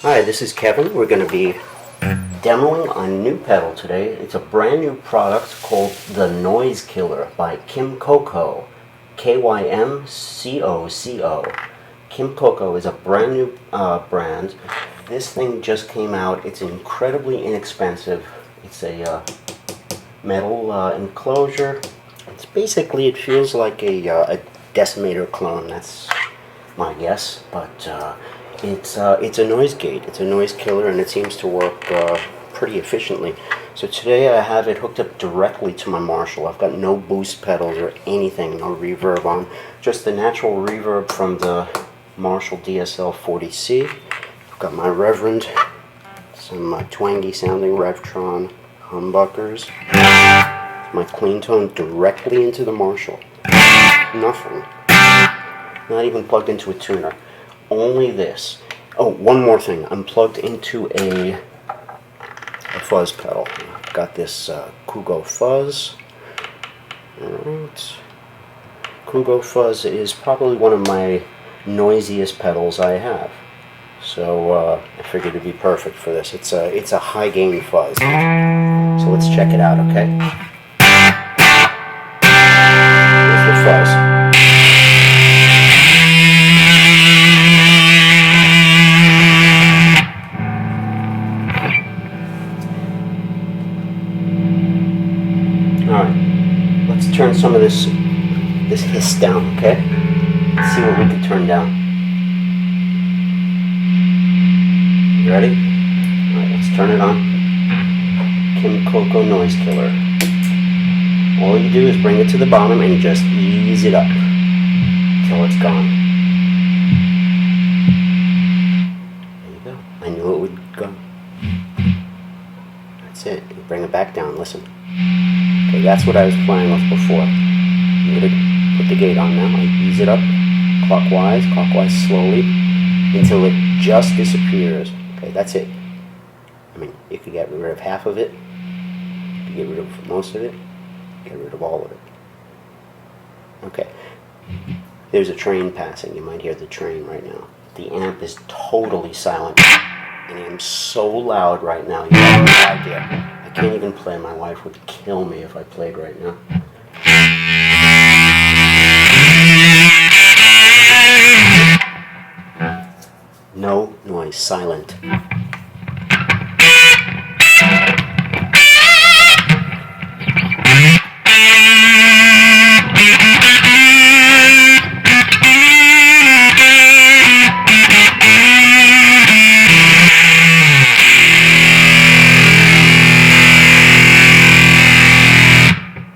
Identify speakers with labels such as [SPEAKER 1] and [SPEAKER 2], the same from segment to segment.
[SPEAKER 1] Hi, this is Kevin. We're going to be demoing a new pedal today. It's a brand new product called the Noise Killer by KYMCOCO. KYMCOCO. KYMCOCO is a brand new brand. This thing just came out. It's incredibly inexpensive. It's a metal enclosure. It's basically, it feels like a decimator clone. That's my guess, but it's a noise gate. It's a noise killer, and it seems to work pretty efficiently. So today I have it hooked up directly to my Marshall. I've got no boost pedals or anything, no reverb on, just the natural reverb from the Marshall DSL 40C. I've got my Reverend, some twangy sounding Revtron humbuckers, my clean tone directly into the Marshall. Nothing. Not even plugged into a tuner. Only this. Oh, one more thing. I'm plugged into a fuzz pedal. I've got this Koogo Fuzz. Alright. Koogo Fuzz is probably one of my noisiest pedals I have. So I figured it'd be perfect for this. It's a high gain fuzz. So let's check it out, okay? Here's the fuzz. Alright, let's turn some of this hiss down, okay? Let's see what we can turn down. You ready? Alright, let's turn it on. KYMCOCO Noise Killer. All you do is bring it to the bottom and just ease it up until it's gone. There you go. I knew it would go. That's it. You bring it back down, listen. Okay, that's what I was playing with before. I'm going to put the gate on now. I ease it up clockwise slowly until it just disappears. Okay, that's it. I mean, you could get rid of half of it. You could get rid of most of it. Get rid of all of it. Okay. There's a train passing. You might hear the train right now. The amp is totally silent. And I'm so loud right now, you have no idea. I can't even play. My wife would kill me if I played right now. No noise, silent.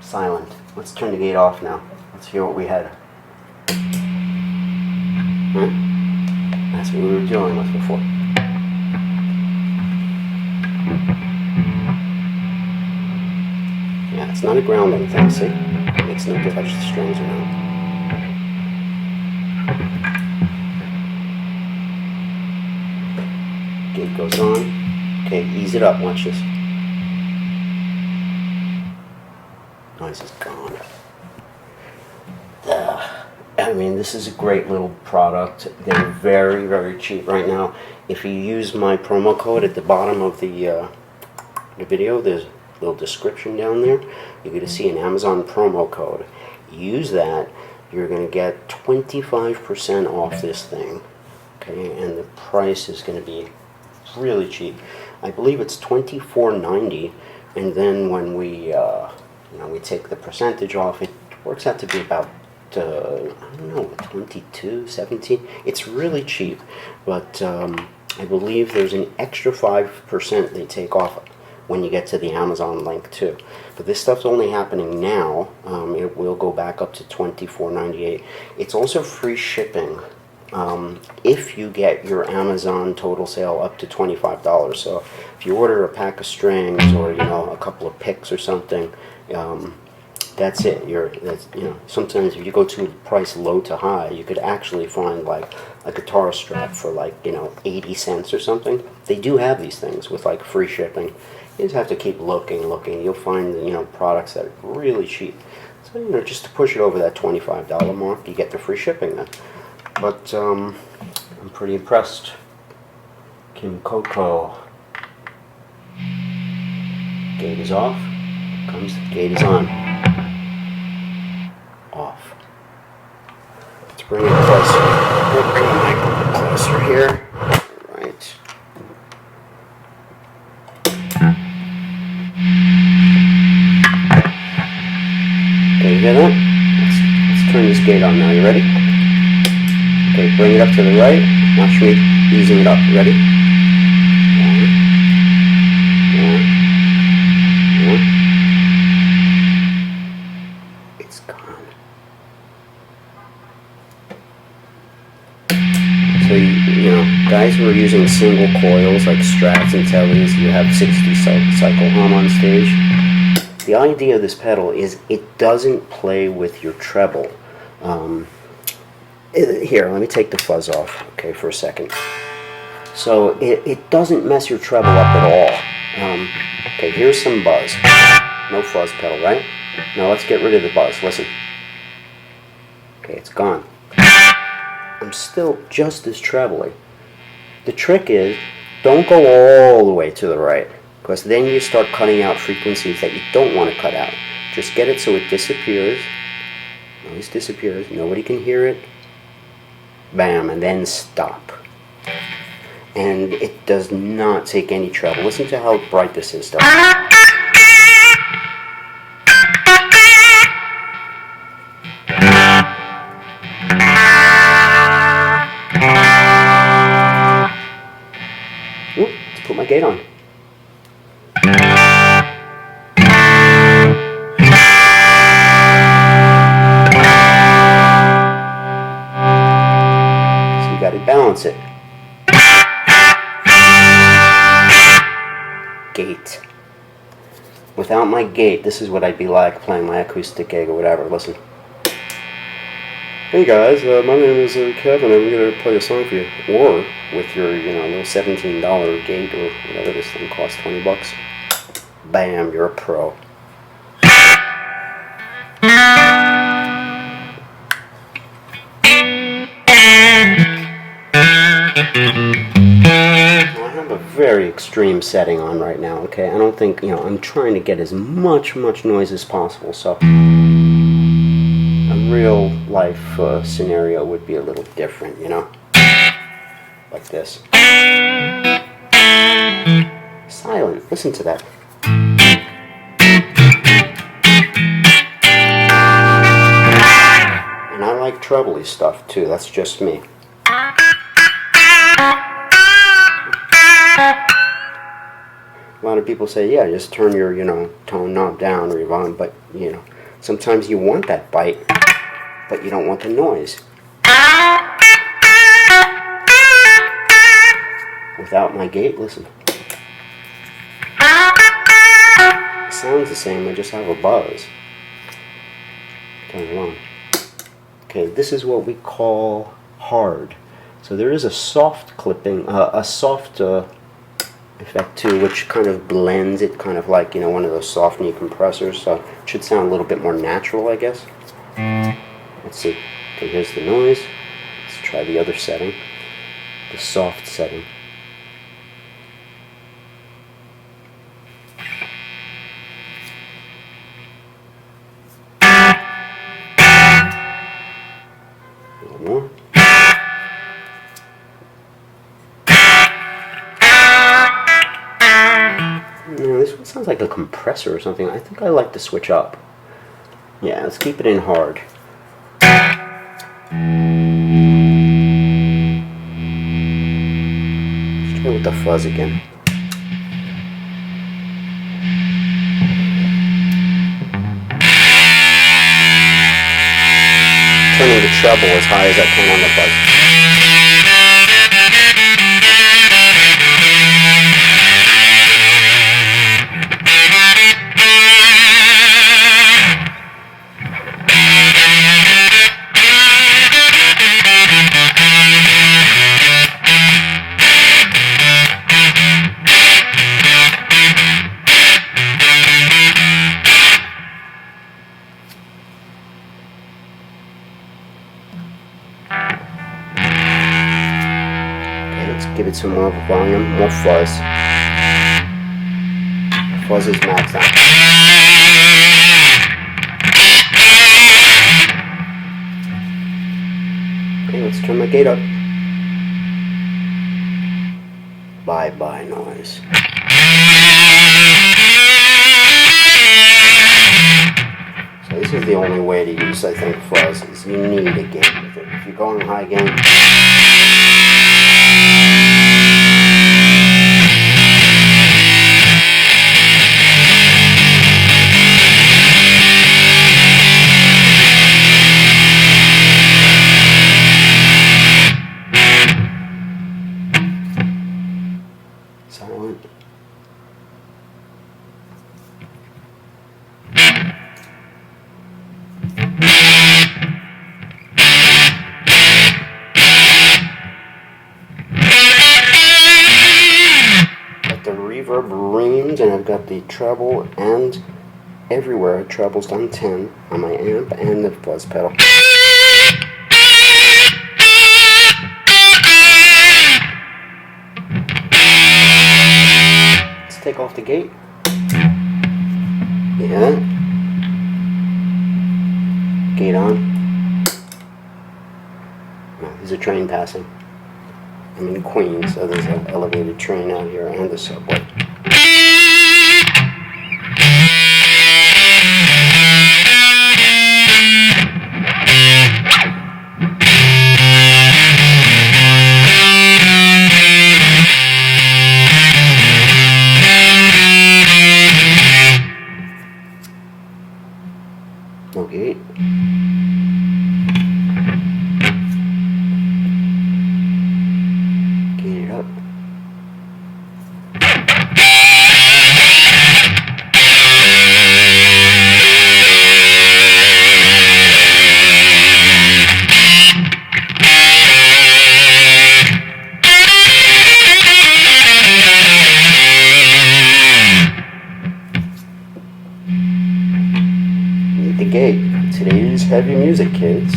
[SPEAKER 1] Silent. Let's turn the gate off now. Let's hear what we had. Huh? That's what we were dealing with before. Yeah, it's not a grounding thing, see? It makes no difference, the strings around. Gate goes on. Okay, ease it up, watch this. Noise is gone. I mean, this is a great little product. They're very, very cheap right now. If you use my promo code at the bottom of the video, there's a little description down there. You're going to see an Amazon promo code. Use that. You're going to get 25% off this thing. Okay, and the price is going to be really cheap. I believe it's $24.90, and then when we we take the percentage off, it works out to be about I don't know, 22, 17. It's really cheap, but I believe there's an extra 5% they take off when you get to the Amazon link too. But this stuff's only happening now. It will go back up to $24.98. It's also free shipping if you get your Amazon total sale up to $25. So if you order a pack of strings or a couple of picks or something, that's it. Sometimes if you go to price low to high, you could actually find like a guitar strap for like 80 cents or something. They do have these things with like free shipping. You just have to keep looking. You'll find products that are really cheap. So just to push it over that $25 mark, you get the free shipping then. But I'm pretty impressed. KYMCOCO. Gate is off. Comes. Gate is on. Off. Let's bring it closer. We'll bring the mic a little closer here. Right. Okay, you hear that? Let's turn this gate on now. You ready? Okay, bring it up to the right. Watch me easing it up. Ready? It's gone. So you know, guys who are using single coils like Strats and Tellys, you have 60 cycle hum on stage. The idea of this pedal is it doesn't play with your treble. Here, let me take the fuzz off, okay, for a second. So it doesn't mess your treble up at all. Okay, here's some buzz. No fuzz pedal, right? Now let's get rid of the buzz. Listen. Okay, it's gone. I'm still just as trebly. The trick is, don't go all the way to the right, because then you start cutting out frequencies that you don't want to cut out. Just get it so it disappears. Noise disappears. Nobody can hear it. Bam, and then stop. And it does not take any treble. Listen to how bright this is, though. Ooh, let's put my gate on. So you got to balance it. Gate. Without my gate, this is what I'd be like playing my acoustic gig or whatever. Listen. Hey guys, my name is Kevin, and I'm going to play a song for you. Or with your, little $17 gate or whatever this thing costs, 20 bucks. Bam, you're a pro. I have a very extreme setting on right now, okay? I don't think, I'm trying to get as much noise as possible, so a real life scenario would be a little different, like this. Silent, listen to that. And I like trebly stuff too, that's just me. A lot of people say, yeah, just turn your, tone knob down or your volume, but, sometimes you want that bite, but you don't want the noise. Without my gate, listen. It sounds the same, I just have a buzz. Turn it on. Okay, this is what we call hard. So there is a soft clipping, a soft effect too, which kind of blends it, kind of like, one of those soft knee compressors, so it should sound a little bit more natural, I guess. Let's see. Okay, here's the noise. Let's try the other setting, the soft setting. A little more. This one sounds like a compressor or something. I think I like to switch up. Yeah, let's keep it in hard. Let's try with the fuzz again. Turning the treble as high as I can on the fuzz. some more volume, more fuzz. Fuzz is maxed out. Okay, let's turn my gate up. Bye-bye noise. So this is the only way to use, I think, fuzz, is you need a gain with it. If you're going high gain, silent. Got the reverb range, and I've got the treble, and everywhere treble's done 10 on my amp and the fuzz pedal. Take off the gate. Yeah. Gate on. No, there's a train passing. I'm in Queens, so there's an elevated train out here and a subway. No gate. Gate it up. The gate. Today's heavy music, kids.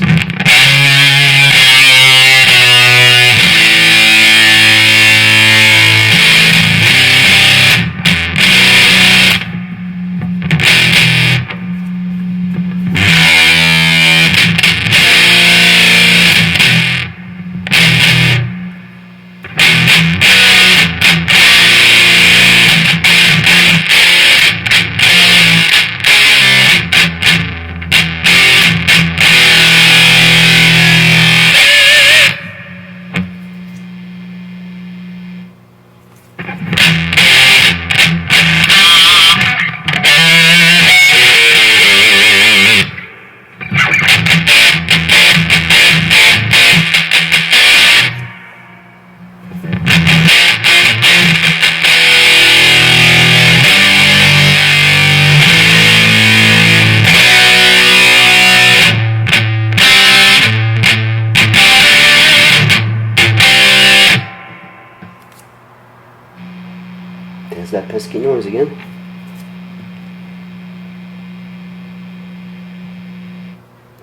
[SPEAKER 1] There's that pesky noise again.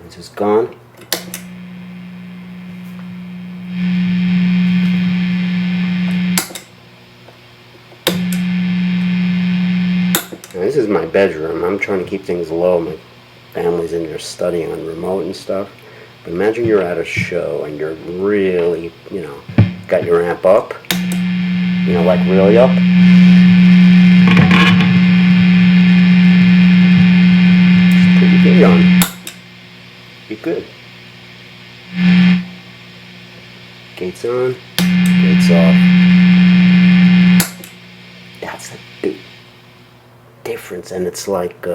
[SPEAKER 1] It's just gone. Now, this is my bedroom. I'm trying to keep things low. My family's in there studying on remote and stuff. But imagine you're at a show and you're really, got your amp up. Like really up. Pretty good on. Be good. Gates on. Gates off. That's the big difference, and it's like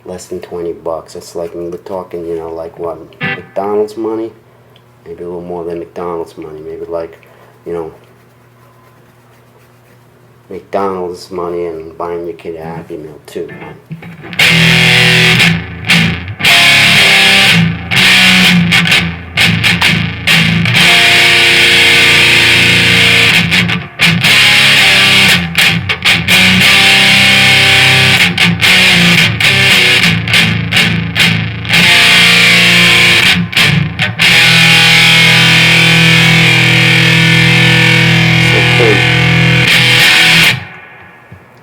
[SPEAKER 1] less than $20. It's like we're talking, like what, McDonald's money? Maybe a little more than McDonald's money. Maybe like, McDonald's money and buying your kid a Happy Meal too, right?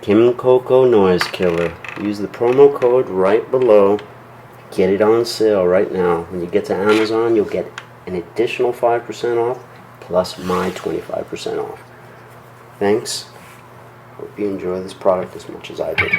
[SPEAKER 1] KYMCOCO Noise Killer. Use the promo code right below. Get it on sale right now. When you get to Amazon, you'll get an additional 5% off plus my 25% off. Thanks. Hope you enjoy this product as much as I did.